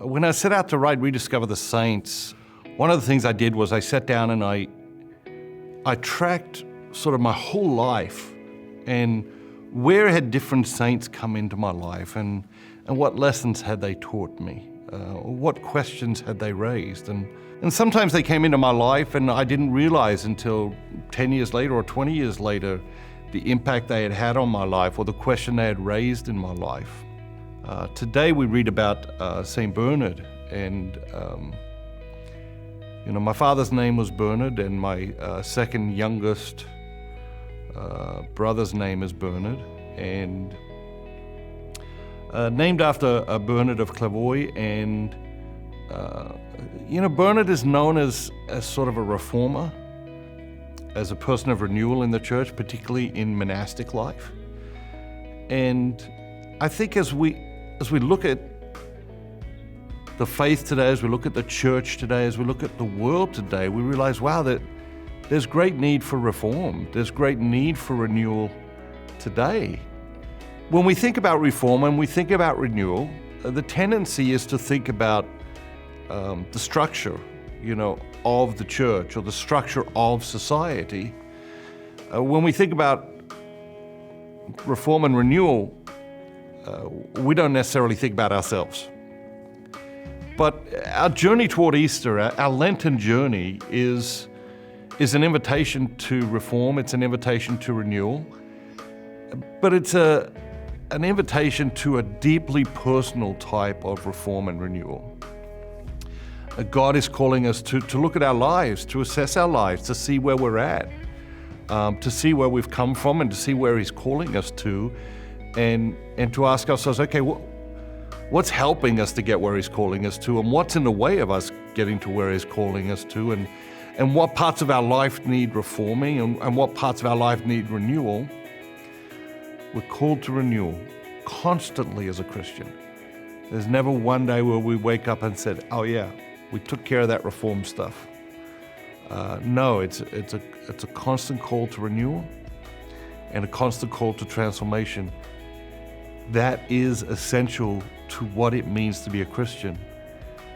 When I set out to write Rediscover the Saints, one of the things I did was I sat down and I tracked sort of my whole life and where had different saints come into my life and what lessons had they taught me, what questions had they raised. And sometimes they came into my life and I didn't realize until 10 years later or 20 years later the impact they had had on my life or the question they had raised in my life. Today we read about St. Bernard, and my father's name was Bernard, and my second youngest brother's name is Bernard, and named after Bernard of Clairvaux. And Bernard is known as sort of a reformer, as a person of renewal in the church, particularly in monastic life. And I think as we look at the faith today, as we look at the church today, as we look at the world today, we realize, wow, that there's great need for reform. There's great need for renewal today. When we think about reform and we think about renewal, the tendency is to think about the structure, of the church or the structure of society. When we think about reform and renewal, we don't necessarily think about ourselves. But our journey toward Easter, our Lenten journey, is an invitation to reform, it's an invitation to renewal, but it's an invitation to a deeply personal type of reform and renewal. God is calling us to look at our lives, to assess our lives, to see where we're at, to see where we've come from and to see where He's calling us to. And to ask ourselves, okay, what's helping us to get where He's calling us to, and what's in the way of us getting to where He's calling us to, and what parts of our life need reforming, and what parts of our life need renewal. We're called to renewal constantly as a Christian. There's never one day where we wake up and said, oh yeah, we took care of that reform stuff. No, it's a constant call to renewal and a constant call to transformation. That is essential to what it means to be a Christian.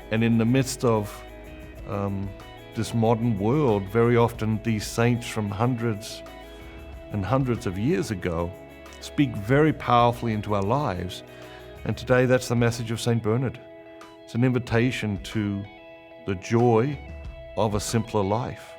And in the midst of this modern world, very often these saints from hundreds and hundreds of years ago speak very powerfully into our lives. And today that's the message of St. Bernard. It's an invitation to the joy of a simpler life.